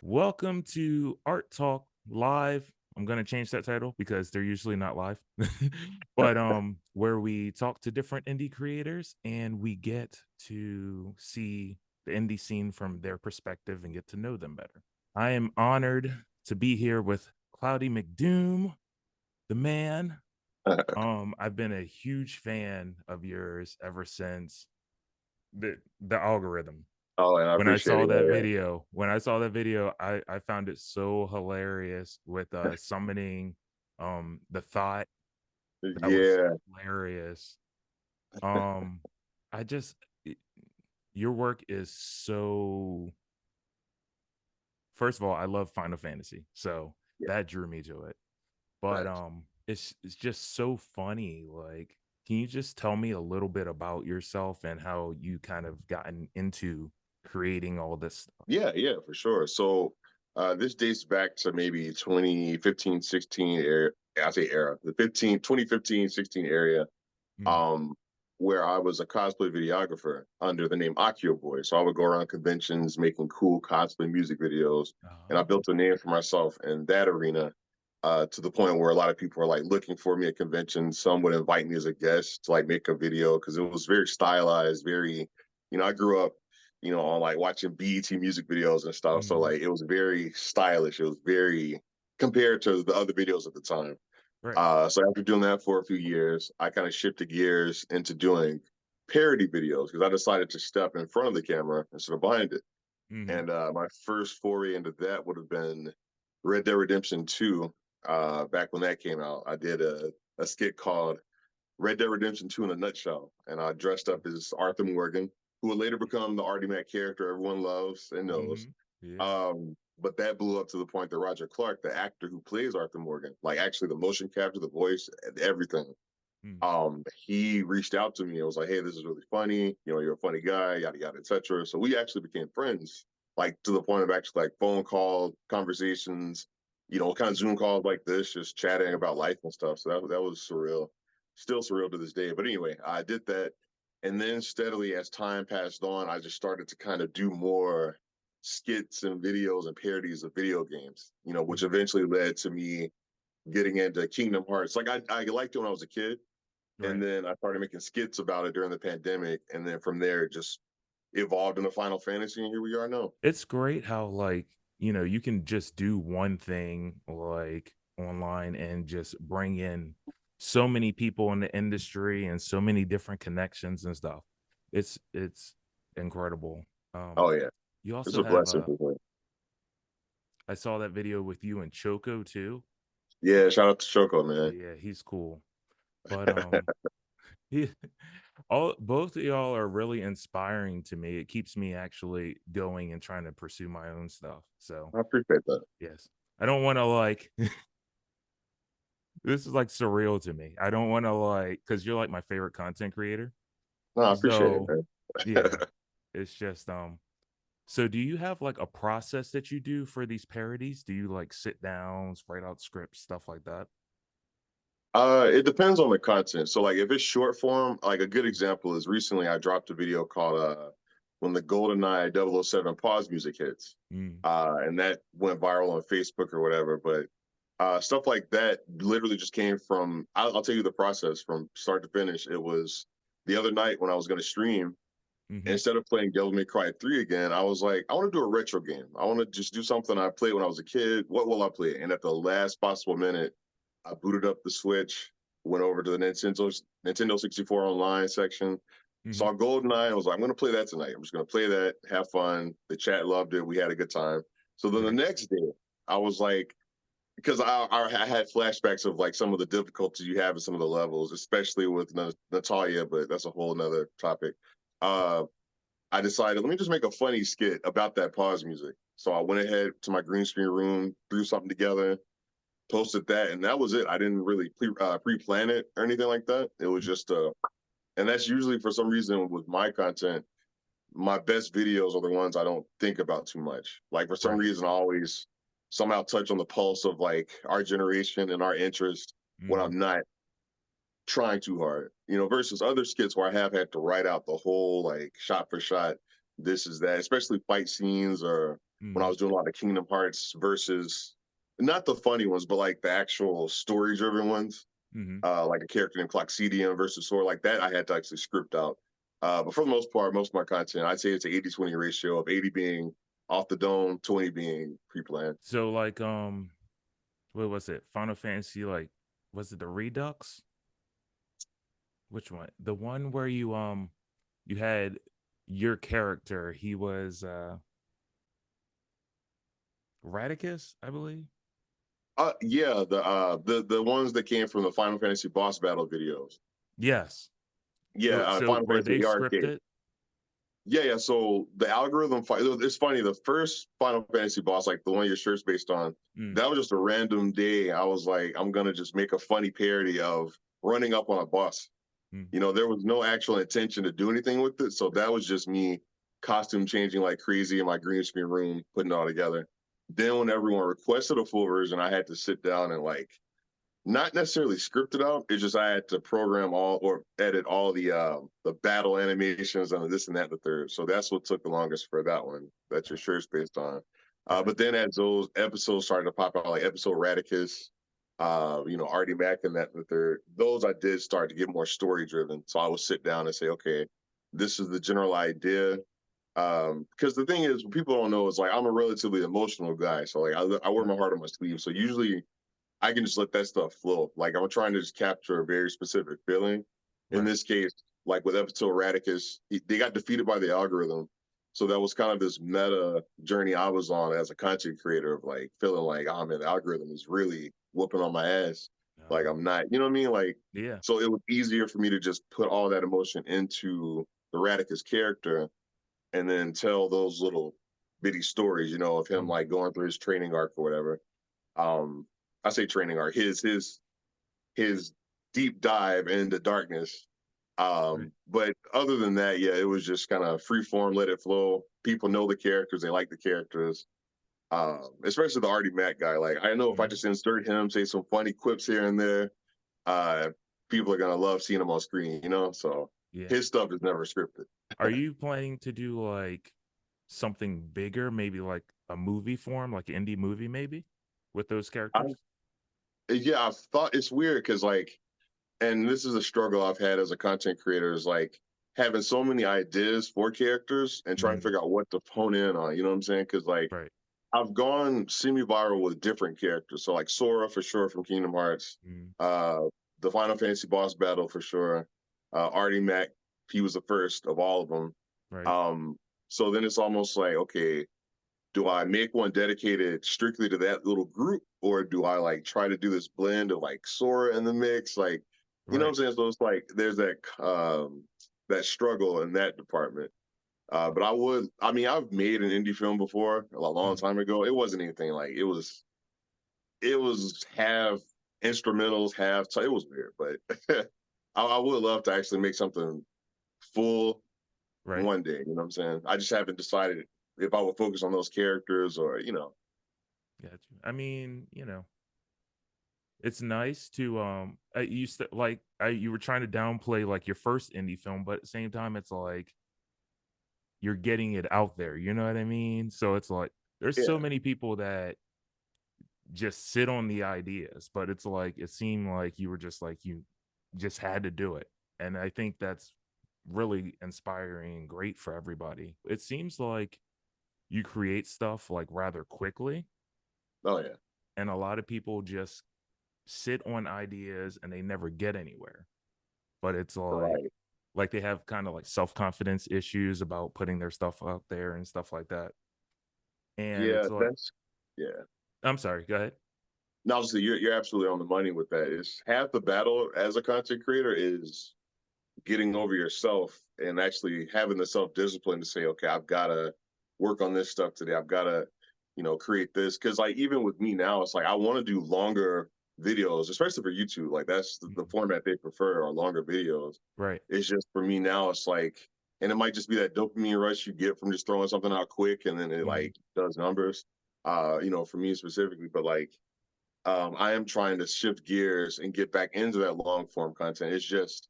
Welcome to Art Talk Live. I'm going to change that title because they're usually not live. But where we talk to different indie creators and we get to see the indie scene from their perspective and get to know them better. I am honored to be here with CLOUDIE MCDOOM, the man. I've been a huge fan of yours ever since the algorithm. Oh, and I When I appreciate saw it. that Yeah, video, I found it so hilarious with summoning the thought. yeah. That was Yeah. hilarious. Um I just y- your work is so, first of all, I love Final Fantasy. So Yeah. that drew me to it. But Facts. it's just so funny. Like, can you just tell me a little bit about yourself and how you kind of gotten into creating all this stuff? Yeah, yeah, for sure. So this dates back to maybe 2015, 16 era. I say era, the 2015, 16 area, Mm. um, where I was a cosplay videographer under the name Akio Boy. So I would go around conventions making cool cosplay music videos. And I Oh. built a name for myself in that arena, to the point where a lot of people were like looking for me at conventions. Some would invite me as a guest to like make a video because it was very stylized, very, I grew up, on like watching BET music videos and stuff. So Mhm. like it was very stylish. It was very compared to the other videos at the time. Right. So after doing that for a few years, I kind of shifted gears into doing parody videos because I decided to step in front of the camera instead of behind it. Mhm. And my first foray into that would have been Red Dead Redemption 2. Back when that came out, I did a skit called Red Dead Redemption 2 in a nutshell. And I dressed up as Arthur Morgan, who would later become the Artie Mac character everyone loves and knows. Mhm. Yeah. But that blew up to the point that Roger Clark, the actor who plays Arthur Morgan, like actually the motion capture, the voice, and everything, Mm. he reached out to me and was like, "Hey, this is really funny. You're a funny guy, yada yada, etc." So we actually became friends, like to the point of actually like phone call conversations, kind of Zoom calls like this, just chatting about life and stuff. So that was surreal, still surreal to this day. But anyway, I did that, and then steadily as time passed on, I just started to kind of do more skits and videos and parodies of video games, which Mhm. eventually led to me getting into Kingdom Hearts. Like I liked it when I was a kid, and Right. then I started making skits about it during the pandemic, and then from there it just evolved into Final Fantasy, and here we are now. It's great how, like, you can just do one thing like online and just bring in so many people in the industry and so many different connections and stuff. It's incredible. Oh Um yeah, you it's also a have blessing for sure. I saw that video with you and Choco too. Yeah, shout out to Choco, man. Yeah, he's cool. But he, all both of y'all are really inspiring to me. It keeps me actually going and trying to pursue my own stuff. So I appreciate that. yes, I don't want to like this is like surreal to me. I don't want to like, because you're like my favorite content creator. No, I appreciate it, So man. yeah, it's just so do you have like a process that you do for these parodies? Do you like sit downs, write out scripts, stuff like that? It depends on the content. So like if it's short form, like a good example is recently I dropped a video called When the GoldenEye 007 pause music hits. Mm. And that went viral on Facebook or whatever. But stuff like that literally just came from, I'll tell you the process from start to finish. It was the other night when I was going to stream, Hmm. instead of playing Devil May Cry 3 again, I was like, I want to do a retro game. I want to just do something I played when I was a kid. What will I play? And at the last possible minute, I booted up the Switch, went over to the Nintendo 64 online section, Hmm. saw GoldenEye. I was like, I'm going to play that tonight. I'm just going to play that, have fun. The chat loved it. We had a good time. So then the Right. next day, I was like, because I had flashbacks of like some of the difficulties you have in some of the levels, especially with Natalia, but that's a whole nother topic. Uh, I decided, let me just make a funny skit about that pause music. So I went ahead to my green screen room, threw something together, posted that, and that was it. I didn't really pre-plan it or anything like that. It was just, and that's usually for some reason with my content, my best videos are the ones I don't think about too much. Like for some Right. reason, I always somehow touch on the pulse of like our generation and our interest when Hmm. I'm not trying too hard, versus other skits where I have had to write out the whole like shot for shot, this is that, especially fight scenes or when I Mm. was doing a lot of Kingdom Hearts versus not the funny ones, but like the actual story driven ones. Mhm. Like a character named Cloxidium versus Sora, like that, I had to actually script out. But for the most part, most of my content, I'd say it's an 80-20 ratio of 80 being off the dome, 20 being pre-planned. So like what was it? Final Fantasy, like, was it the Redux? Which one? The one where you had your character, he was Radicus, I believe. Yeah, the ones that came from the Final Fantasy boss battle videos. Yes. Yeah, So Final were Fantasy they Arcade. scripted? Yeah, yeah. So the algorithm fight. It's funny. The first Final Fantasy boss, like the one your shirt's based on, Mm. that was just a random day. I was like, I'm gonna just make a funny parody of running up on a bus. Mm. You know, there was no actual intention to do anything with it. So that was just me costume changing like crazy in my green screen room, putting it all together. Then when everyone requested a full version, I had to sit down and like not necessarily script it out. It's just I had to program all or edit all the battle animations and this and that and the third. So that's what took the longest for that one. That your shirt's based on. Got But then as those episodes started to pop out, like episode Radicus, Artie Mack and that and the third, those I did start to get more story driven. So I would sit down and say, okay, this is the general idea. Because the thing is, what people don't know is like I'm a relatively emotional guy. So like I wear right. my heart on my sleeve. So usually I can just let that stuff flow. Like I'm trying to just capture a very specific feeling. In Right. this case, like with episode Radicus, they got defeated by the algorithm. So that was kind of this meta journey I was on as a content creator of like feeling like, oh man, the algorithm is really whooping on my ass. Like I'm not, you know what I mean? Like, Yeah. so it was easier for me to just put all that emotion into the Radicus character and then tell those little bitty stories, of him Mm. like going through his training arc or whatever. um I say training arc, his deep dive into darkness. Right. But other than that, yeah, it was just kind of free form, let it flow. People know the characters, they like the characters. Especially the Artie Mack guy. Like I know if I Mm. just insert him, say some funny quips here and there, uh, people are gonna love seeing him on screen. So Yeah. his stuff is never scripted. Are you planning to do like something bigger, maybe like a movie form, like an indie movie, maybe with those I, characters? yeah, I've thought it's weird because like, and this is a struggle I've had as a content creator is like having so many ideas for characters and trying to Mm. figure out what to hone in on. You know what I'm saying? Because like Right. I've gone semi-viral with different characters. So like Sora for sure from Kingdom Hearts, Mm. uh, the Final Fantasy boss battle for sure, Artie Mack, he was the first of all of them. Right. Um, so then it's almost like, okay, do I make one dedicated strictly to that little group, or do I like try to do this blend of like Sora in the mix? Like, you know what Right. I'm saying? So it's like there's that struggle in that department. But I mean, I've made an indie film before a long Mm. time ago. It wasn't anything like it was half instrumentals, half. So it was weird, but I would love to actually make something full Right. one day. You know what I'm saying? I just haven't decided if I would focus on those characters or. Gotcha. I mean, it's nice to you like you were trying to downplay like your first indie film, but at the same time, it's like you're getting it out there. You know what I mean? So it's like there's so Yeah, many people that just sit on the ideas, but it's like it seemed like you were just like you just had to do it. And I think that's really inspiring and great for everybody. It seems like you create stuff like rather quickly, oh yeah, and a lot of people just sit on ideas and they never get anywhere. But it's right. like they have kind of like self-confidence issues about putting their stuff out there and stuff like that. And Yeah, it's like, that's yeah. I'm sorry, go ahead. No, obviously you're absolutely on the money with that. It's half the battle as a content creator is getting over yourself and actually having the self discipline to say, okay, I've got to work on this stuff today. I've got to, create this. Because like even with me now, it's like I want to do longer videos, especially for YouTube. Like that's the Mhm. format they prefer are longer videos. Right. It's just for me now, it's like, and it might just be that dopamine rush you get from just throwing something out quick and then it Mhm. like does numbers. For me specifically, but like I am trying to shift gears and get back into that long form content. It's just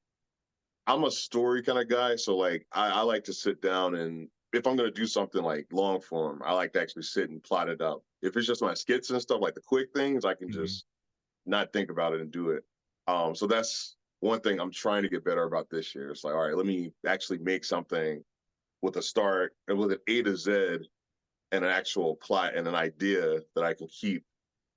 I'm a story kind of guy, so like I like to sit down and if I'm gonna do something like long form, I like to actually sit and plot it out. If it's just my skits and stuff, like the quick things, I can Mhm. just not think about it and do it. So that's one thing I'm trying to get better about this year. It's like, all right, let me actually make something with a start and with an A to Z and an actual plot and an idea that I can keep,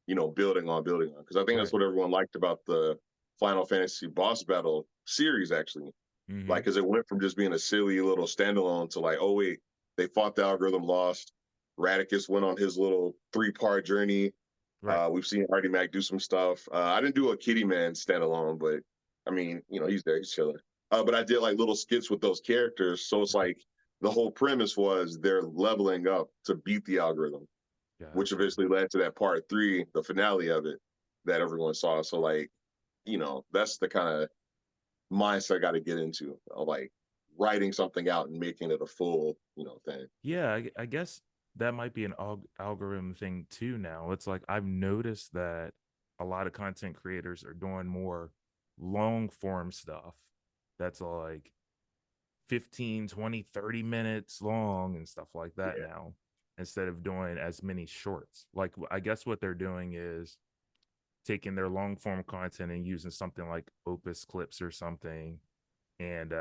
building on. Because I think that's Right. what everyone liked about the Final Fantasy boss battle series, actually. Like, Mhm. because it went from just being a silly little standalone to like, oh wait, they fought the algorithm, lost. Radicus went on his little 3-part journey. Right. We've seen Artie Mac do some stuff. I didn't do a Kitty Man standalone, but I mean, he's there, he's chilling. But I did like little skits with those characters, so it's Right. like the whole premise was they're leveling up to beat the algorithm, which Gotcha. eventually led to that part 3, the finale of it that everyone saw. So like, that's the kind of mindset I got to get into, like writing something out and making it a full, thing. Yeah, I guess that might be an algorithm thing too now. It's like I've noticed that a lot of content creators are doing more long form stuff that's like 15, 20, 30 minutes long and stuff like that Yeah. now, instead of doing as many shorts. Like I guess what they're doing is taking their long form content and using something like Opus Clips or something, and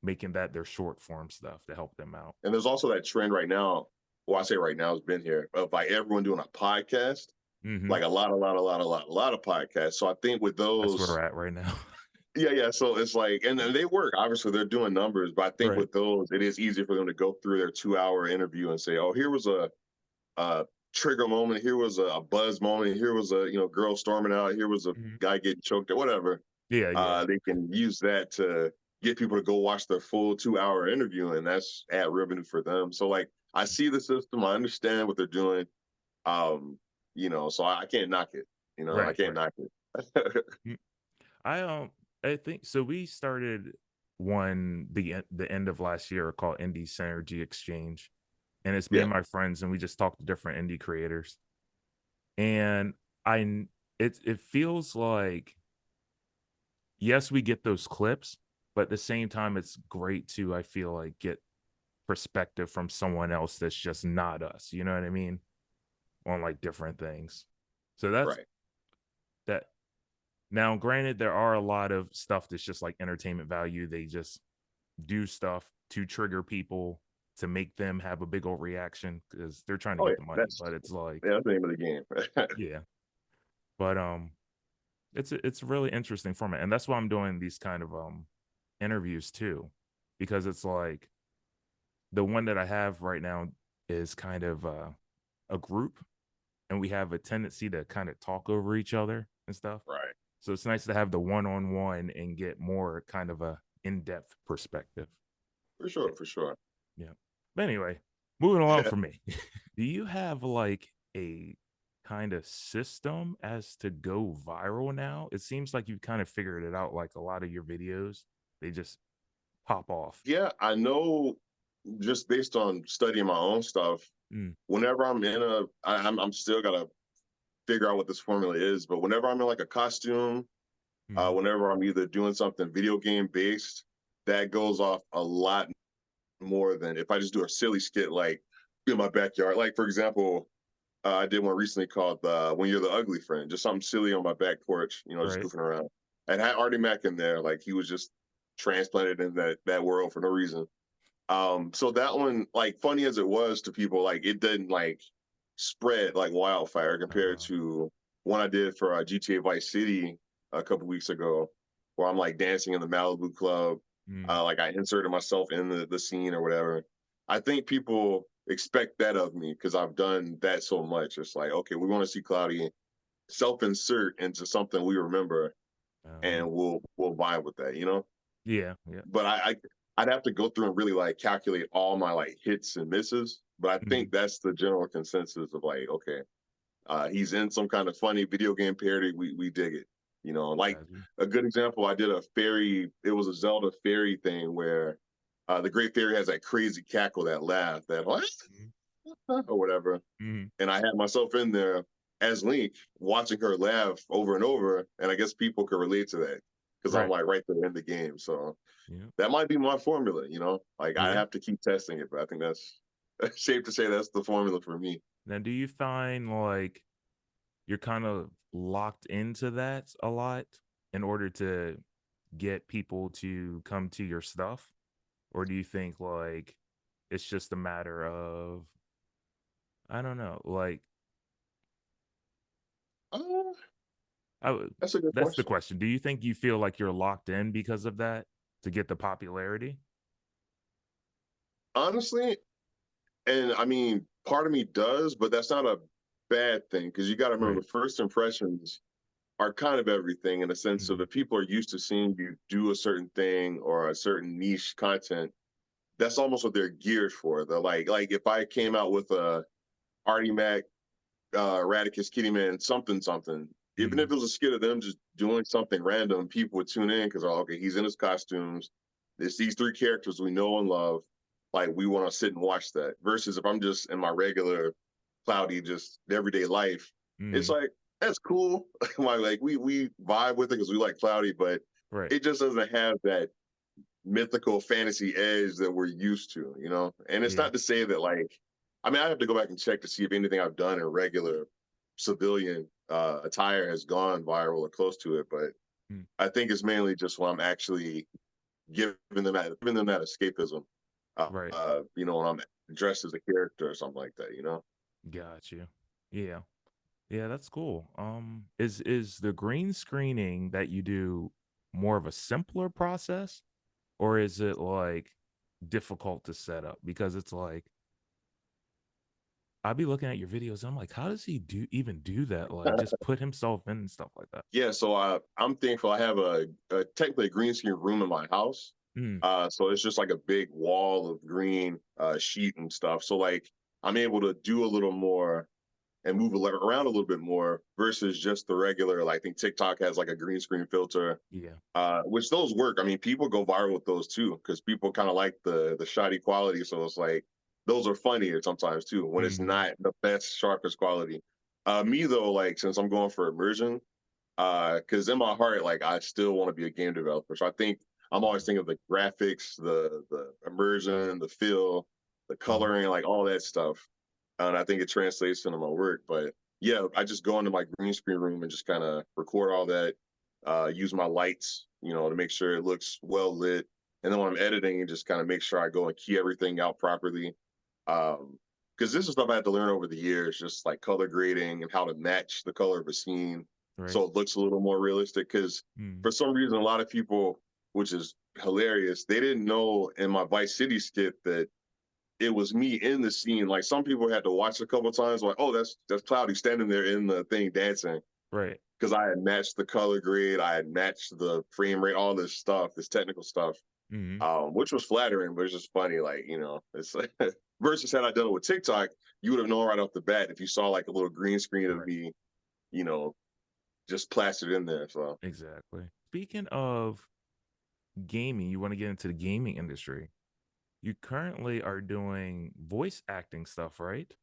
making that their short form stuff to help them out. And there's also that trend right now. Well, I say right now, it's been here of like everyone doing a podcast, Hmm. like a lot of podcasts. So I think with That's where those, we're at right now. yeah, yeah. So it's like, and they work. Obviously, they're doing numbers, but I think Right. with those, it is easier for them to go through their 2-hour interview and say, "Oh, here was a trigger moment. Here was a buzz moment. Here was a girl storming out. Here was a Mhm. guy getting choked or whatever." Yeah, yeah. They can use that to get people to go watch their full 2-hour interview, and that's ad revenue for them. So like, I see the system. I understand what they're doing. So I can't knock it. I Right, can't right. knock it. Mm. I think so. We started the end of last year called Indie Synergy Exchange, and it's me Yeah, and my friends, and we just talk to different indie creators. And it feels like, yes, we get those clips, but at the same time, it's great to, I feel like, get perspective from someone else that's just not us. You know what I mean? On like different things. So that's right. that. Now, granted, there are a lot of stuff that's just like entertainment value. They just do stuff to trigger people to make them have a big old reaction because they're trying to Oh yeah, get the money. that's But it's like, that's the name of the game. yeah. But it's a really interesting format, and that's why I'm doing these kind of interviews too, because it's like the one that I have right now is kind of a group, and we have a tendency to kind of talk over each other and stuff. Right. So it's nice to have the one-on-one and get more kind of a in-depth perspective. For Yeah. sure. For sure. Yeah. But anyway, moving along for me. Do you have like a kind of system as to go viral now? It seems like you've kind of figured it out, like a lot of your videos, they just pop off. Yeah, I know. Just based on studying my own stuff, Mm, whenever I'm still gotta figure out what this formula is. But whenever I'm in like a costume, mm, whenever I'm either doing something video game based, that goes off a lot more than if I just do a silly skit like in my backyard. Like for example, I did one recently called "When You're the Ugly Friend," just something silly on my back porch, just right. goofing around. And had Artie Mac in there, like he was just transplanted in that world for no reason. So that one, like funny as it was to people, like it didn't like spread like wildfire compared Uh, to one I did for GTA Vice City a couple weeks ago, where I'm like dancing in the Malibu club. mm, Like I inserted myself in the scene or whatever. I think people expect that of me because I've done that so much. It's like, okay, we want to see Cloudie self-insert into something we remember, uh, and we'll vibe with that. yeah, yeah. But I'd have to go through and really like calculate all my like hits and misses. But I Mm, think that's the general consensus of like, okay, he's in some kind of funny video game parody. We dig it. Like gotcha. a good example, I did a fairy. It was a Zelda fairy thing where the Great Fairy has that crazy cackle, that laugh, that Mm, or whatever. mm, And I had myself in there as Link, watching her laugh over and over. And I guess people could relate to that because I'm right. like right there in the game. So Yeah. that might be my formula, you know? Like I Yeah. have to keep testing it, but I think that's safe to say that's the formula for me. Now, do you find like you're kind of locked into that a lot in order to get people to come to your stuff? Or do you think like it's just a matter of, I don't know, like Uh, I would, that's a good that's the question. question. Do you think you feel like you're locked in because of that to get the popularity? Honestly, and I mean, part of me does, but that's not a bad thing because you got to remember Right. the first impressions are kind of everything in the sense of Mhm. if people are used to seeing you do a certain thing or a certain niche content, that's almost what they're geared for. They're like if I came out with a Artie Mac, Radicus, Kitty Man, something, something, even if Mhm. it was a skit of them just doing something random, people would tune in because, oh, okay, he's in his costumes. There's these three characters we know and love. Like, we want to sit and watch that. Versus if I'm just in my regular, cloudy, just everyday life, it's Mhm. like, that's cool. like we vibe with it because we like cloudy, but Right. it just doesn't have that mythical fantasy edge that we're used to, you know? And it's Yeah. not to say that like I mean, I have to go back and check to see if anything I've done in regular civilian attire has gone viral or close to it, but Mm. I think it's mainly just when I'm actually giving them that escapism. Right. You know, when I'm dressed as a character or something like that, you know? Got you. Yeah. Yeah, that's cool. Is the green screening that you do more of a simpler process, or is it like difficult to set up? Because it's like I'll be looking at your videos and I'm like, how does he even do that? Like just put himself in and stuff like that. Yeah, so I'm thankful I have a technically a green screen room in my house. Mm, So it's just like a big wall of green sheet and stuff. So like I'm able to do a little more and move around a little bit more versus just the regular. Like I think TikTok has like a green screen filter, yeah. which those work. I mean, people go viral with those too because people kind of like the shoddy quality. So it's like those are funnier sometimes too when it's Hmm. not the best sharpest quality. Me though, like since I'm going for immersion, because in my heart, like I still want to be a game developer. So I think I'm always Yeah. thinking of the graphics, the immersion, the feel, the Uh-huh. coloring, like all that stuff. And I think it translates into my work. But yeah, I just go into my green screen room and just kind of record all that, use my lights, you know, to make sure it looks well lit. And then when I'm editing, and just kind of make sure I go and key everything out properly. Um, because this is stuff I had to learn over the years, just like color grading and how to match the color of a scene Right. so it looks a little more realistic. Because Mm, for some reason, a lot of people, which is hilarious, they didn't know in my Vice City skit that it was me in the scene. Like some people had to watch a couple times, like, oh, that's Cloudy standing there in the thing dancing. right. Because I had matched the color grade, I had matched the frame rate, all this stuff, this technical stuff, Hmm. which was flattering, but it's just funny. Like, you know, it's like, versus had I done it with TikTok, you would have known right off the bat if you saw like a little green screen of Right. me, you know, just plastered in there. So Exactly. Speaking of gaming, you want to get into the gaming industry. You currently are doing voice acting stuff, right?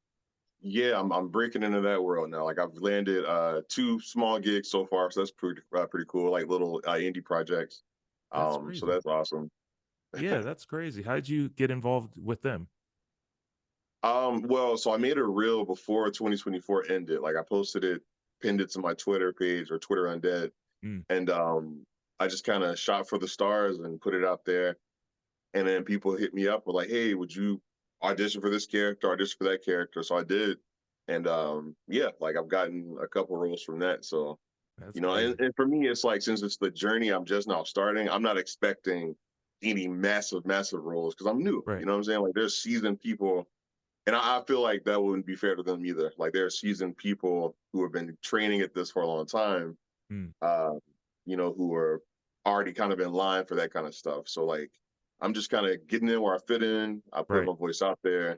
yeah, I'm breaking into that world now. Like I've landed two small gigs so far, so that's pretty cool. Like little indie projects. That's So crazy. that's awesome. Yeah, that's crazy. How did you get involved with them? Well, so I made a reel before 2024 ended. Like I posted it, pinned it to my Twitter page or Twitter Undead, Mm, and I just kind of shot for the stars and put it out there. And then people hit me up were like, "Hey, would you audition for this character, audition for that character?" So I did, and yeah, like I've gotten a couple roles from that. So that's you know, and, crazy. and for me, it's like since it's the journey, I'm just now starting. I'm not expecting any massive roles because I'm new. Right. You know what I'm saying? Like there's seasoned people, and I feel like that wouldn't be fair to them either. Like there are seasoned people who have been training at this for a long time. Mm, Uh, you know, who are already kind of in line for that kind of stuff. So like, I'm just kind of getting in where I fit in. I put right. my voice out there.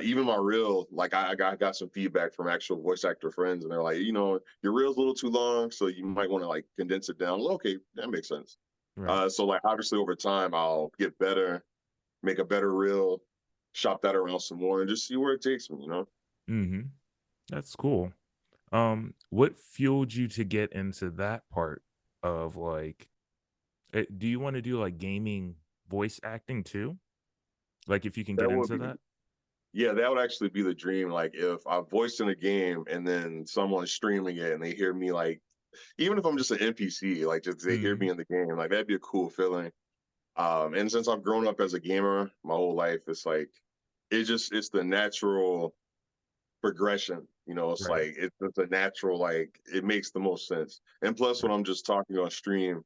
Even my reel, like I got some feedback from actual voice actor friends, and they're like, you know, your reel's a little too long, so you might want to like condense it down. Well, okay, that makes sense. Right. So like obviously over time, I'll get better, make a better reel, shop that around some more, and just see where it takes me. You know. Hmm. That's cool. What fueled you to get into that part of like Do you want to do like gaming voice acting too? Like if you can That get would into be that? Yeah, that would actually be the dream. Like if I voiced in a game and then someone's streaming it and they hear me like, even if I'm just an NPC, like just they hear me Mm, in the game, like that'd be a cool feeling. And since I've grown up as a gamer my whole life, it's like it's the natural progression. You know, it's right. like it's a natural, like it makes the most sense. And plus, when Right. I'm just talking on stream,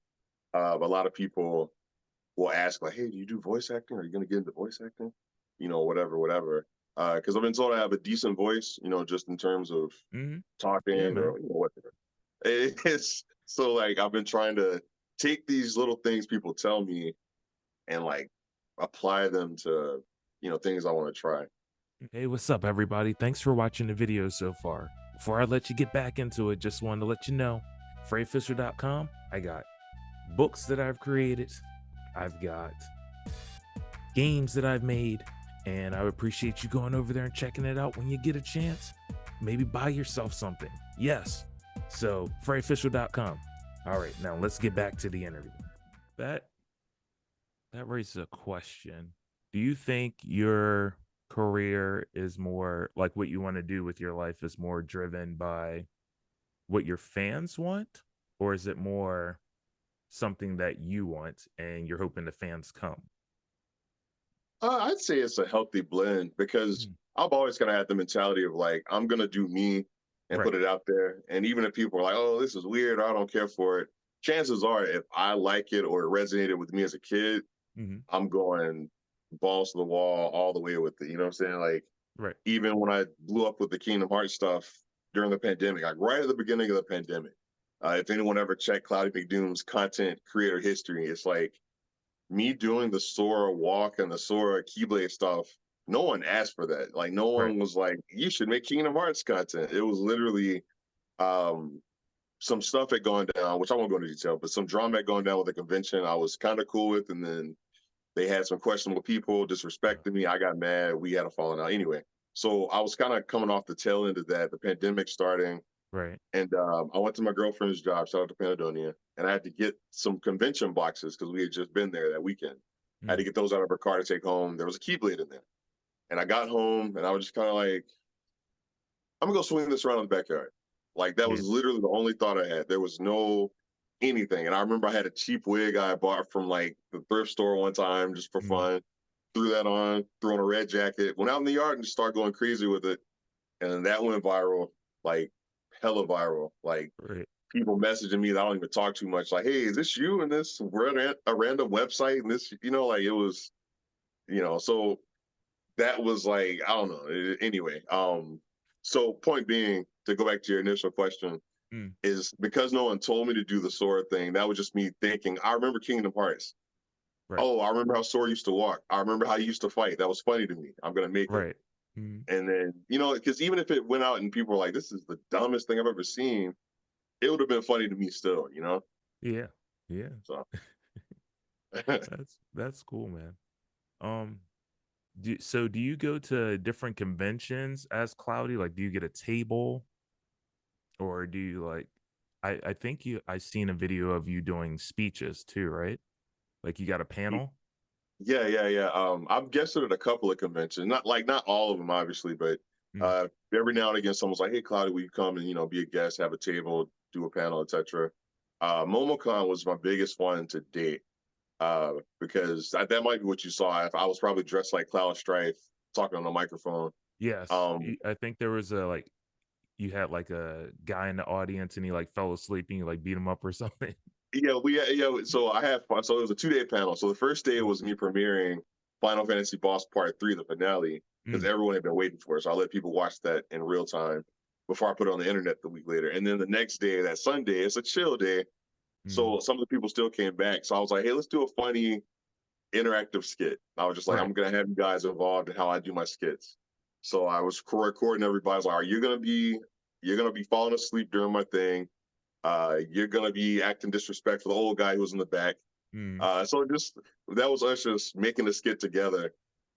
a lot of people will ask like, "Hey, do you do voice acting? Are you going to get into voice acting? You know, whatever, whatever." Because I've been told I have a decent voice, you know, just in terms of Yeah, talking man. or whatever. It's so like I've been trying to take these little things people tell me and like apply them to things I want to try. Hey, what's up, everybody? Thanks for watching the video so far. Before I let you get back into it, just wanted to let you know, freyfisher.com, I got books that I've created, I've got games that I've made, and I would appreciate you going over there and checking it out when you get a chance. Maybe buy yourself something. Yes. So, freyfisher.com. All right, now let's get back to the interview. That that raises a question. Do you think your career is more like what you want to do with your life is more driven by what your fans want, or is it more something that you want and you're hoping the fans come? I'd say it's a healthy blend because Mm, I've always kind of had the mentality of like I'm gonna do me and right. put it out there. And even if people are like, "Oh, this is weird," or "I don't care for it," chances are, if I like it or it resonated with me as a kid, Hmm. I'm going balls to the wall all the way with it. You know what I'm saying? Like Right. even when I blew up with the Kingdom Hearts stuff during the pandemic, like right at the beginning of the pandemic. If anyone ever checked Cloudy McDoom's content creator history, it's like me doing the Sora walk and the Sora Keyblade stuff. No one asked for that. Like no Right. one was like, "You should make Kingdom Hearts content." It was literally um, some stuff had gone down, which I won't go into detail, but some drama had gone down with the convention I was kind of cool with, and then they had some questionable people disrespecting me. I got mad. We had a falling out anyway. So I was kind of coming off the tail end of that, the pandemic starting, Right. and I went to my girlfriend's job, shout out to Panadonia, and I had to get some convention boxes because we had just been there that weekend. I had to Mm, get those out of her car to take home. There was a Keyblade in there. And I got home and I was just kind of like, I'm gonna go swing this around in the backyard. Like that yeah. was literally the only thought I had. There was no anything. And I remember I had a cheap wig I bought from like the thrift store one time just for Mm, fun. Threw that on, threw on a red jacket, went out in the yard and just started going crazy with it. And then that went viral, like hella viral. Like right. people messaging me that I don't even talk too much, like, "Hey, is this you and this a random website?" And this, like it was, so that was like, I don't know. Anyway, so point being, to go back to your initial question, Mm, is because no one told me to do the Sora thing. That was just me thinking. I remember Kingdom Hearts. right. Oh, I remember how Sora used to walk. I remember how he used to fight. That was funny to me. I'm gonna make it. Right. Mm, And then, because even if it went out and people were like, "This is the dumbest thing I've ever seen," it would have been funny to me still. yeah. Yeah. So. That's cool, man. Um, do you go to different conventions as Cloudy? Like, do you get a table, or do you like? I think I seen a video of you doing speeches too, right? Like you got a panel. Yeah, yeah, yeah. I've guested at a couple of conventions, not all of them, obviously, but Mm, every now and again, someone's like, "Hey, Claudia, will you come and be a guest, have a table, do a panel, etc." MomoCon was my biggest one to date because that might be what you saw. I was probably dressed like Cloud Strife, talking on the microphone. yes, Um, I think there was a like you had like a guy in the audience and he like fell asleep and you like beat him up or something. Yeah, so I had fun. So it was a 2-day panel. So the first day Mm, was me premiering Final Fantasy Boss Part 3, the finale, because mm, everyone had been waiting for it. So I let people watch that in real time before I put it on the internet the week later. And then the next day, that Sunday, it's a chill day. mm, So some of the people still came back. So I was like, hey, let's do a funny interactive skit. I was just like, right. I'm gonna have you guys involved in how I do my skits. So I was recording everybody. I was like, are you gonna be falling asleep during my thing? You're gonna be acting disrespectful to the old guy who was in the back. Mm, So just that was us just making a skit together.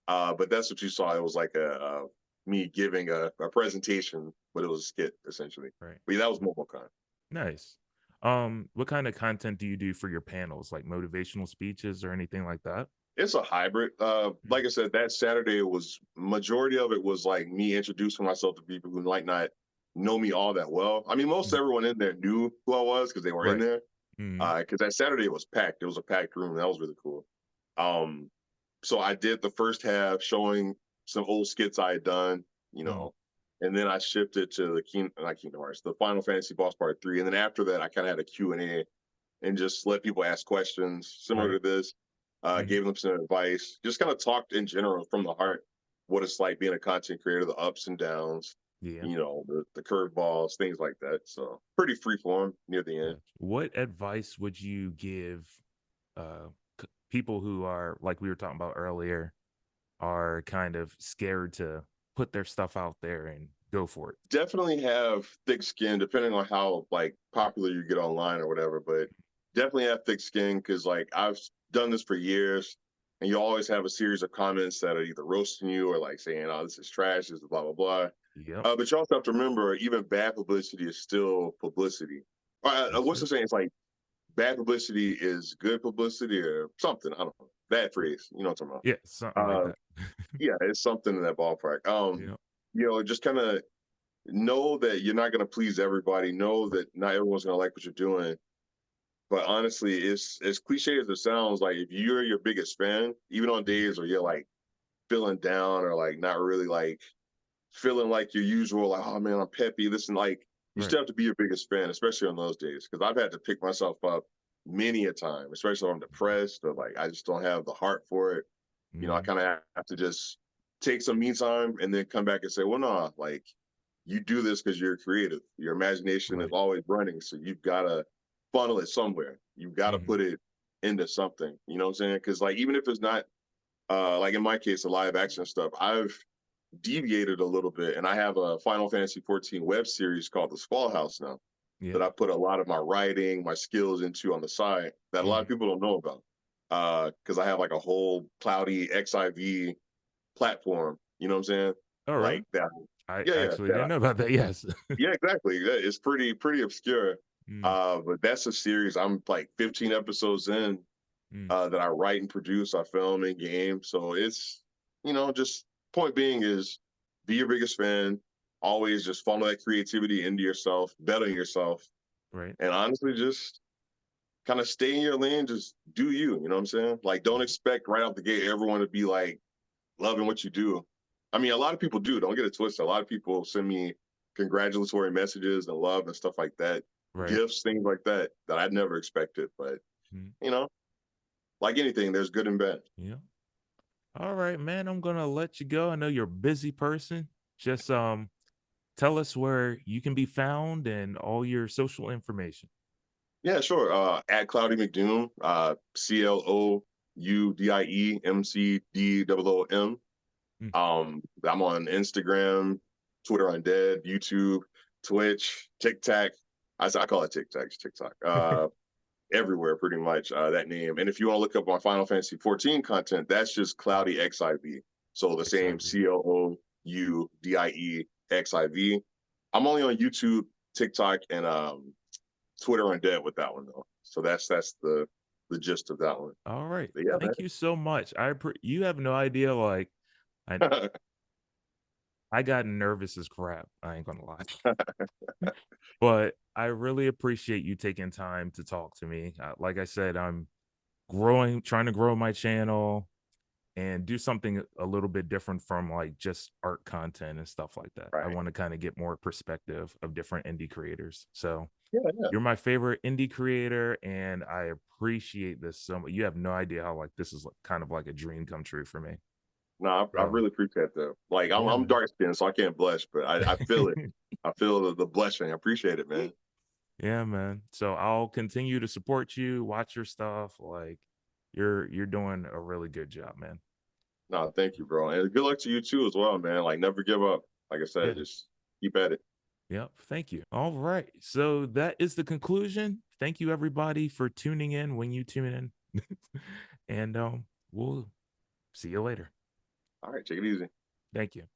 But that's what you saw. It was like a me giving a presentation, but it was a skit essentially. right. But yeah, that was MomoCon. Nice. What kind of content do you do for your panels, like motivational speeches or anything like that? It's a hybrid. Mm. Like I said, that Saturday was majority of it was like me introducing myself to people who might not know me all that well. I mean, most Mm. everyone in there knew who I was because they were in Right. there. Mm. Because that Saturday was packed. It was a packed room. That was really cool. Um, so I did the first half showing some old skits I had done, you Mm. know, and then I shifted to the not Kingdom Hearts, the Final Fantasy Boss Part 3. And then after that, I kind of had a Q&A and just let people ask questions similar Right. to this, Mm. gave them some advice, just kind of talked in general from the heart, what it's like being a content creator, the ups and downs, Yeah. you know, the curveballs, things like that. So pretty free form near the end. Gotcha. What advice would you give uh people who are, like we were talking about earlier, are kind of scared to put their stuff out there and go for it? Definitely have thick skin, depending on how like popular you get online or whatever. But definitely have thick skin because like I've done this for years, and you always have a series of comments that are either roasting you or like saying, "Oh, this is trash," this is blah blah blah. Yep. But you also have to remember, even bad publicity is still publicity. Yes, What's sir. the saying? It's like bad publicity is good publicity or something. I don't know. Bad phrase. You know what I'm talking Yeah, something like about? that. Yeah, it's something in that ballpark. Yep. Just kind of know that you're not going to please everybody. Know that not everyone's going to like what you're doing. But honestly, it's as cliche as it sounds. Like if you're your biggest fan, even on Mhm. days where you're like feeling down or like not really like feeling like your usual, like, oh man, I'm peppy. This and like, you Right. still have to be your biggest fan, especially on those days. Cause I've had to pick myself up many a time, especially if I'm depressed or like I just don't have the heart for it. I Mhm. kind of have to just take some me time and then come back and say, well, no, like you do this because you're creative. Your imagination is Right. always running. So you've got to funnel it somewhere. You've got to Mhm. put it into something. You know what I'm saying? Because like even if it's not like in my case, the live action stuff, I've deviated a little bit, and I have a Final Fantasy 14 web series called The Squall House now that Yep. I put a lot of my writing, my skills into on the side that a lot of Mhm. people don't know about. Because I have like a whole Cloudy XIV platform. You know what I'm saying? All right. Like that. I Yeah, yeah, actually yeah. didn't know about that. Yes. Yeah, exactly. It's pretty obscure. Mm. But that's a series. I'm like 15 episodes in Mm. that I write and produce, I film and game. So it's, just point being is be your biggest fan. Always just funnel that creativity into yourself, better yourself, Right. and honestly, just kind of stay in your lane. Just do you. You know what I'm saying? Like, don't Mhm. expect right out the gate everyone to be like loving what you do. I mean, a lot of people do. Don't get it twisted. A lot of people send me congratulatory messages and love and stuff like that, Right. gifts, things like that that I'd never expected. But Mhm. you know, like anything, there's good and bad. Yeah. All right, man. I'm gonna let you go. I know you're a busy person. Just tell us where you can be found and all your social information. Yeah, sure. At Cloudy McDoom, CLOUDIEMCDOOM. Mm. I'm on Instagram, Twitter Undead, YouTube, Twitch, TikTok. I call it TikTok, it's TikTok. Everywhere pretty much, that name. And if you want to look up my Final Fantasy 14 content, that's just Cloudy XIV. So the same XIV. CLOUDIEXIV. I'm only on YouTube, TikTok, and Twitter Undead with that one though. So that's the gist of that one. All right. But yeah, Thank you so much. You have no idea. Like, I man. I got nervous as crap. I ain't gonna lie. But I really appreciate you taking time to talk to me. Like I said, I'm trying to grow my channel and do something a little bit different from like just art content and stuff like that. I Right. want to kind of get more perspective of different indie creators. So Yeah, yeah. you're my favorite indie creator, and I appreciate this so much. You have no idea how like this is like, kind of like a dream come true for me. No, I So really appreciate that. Like yeah, I'm man. dark skinned, so I can't blush, but I feel it. I feel the blushing. I appreciate it, man. Yeah, man. So I'll continue to support you, watch your stuff. Like you're doing a really good job, man. No, thank you, bro. And good luck to you too as well, man. Like never give up. Like I said, Yeah. just keep at it. Yep. Thank you. All right. So that is the conclusion. Thank you everybody for tuning in when you tune in. And we'll see you later. All right, take it easy. Thank you.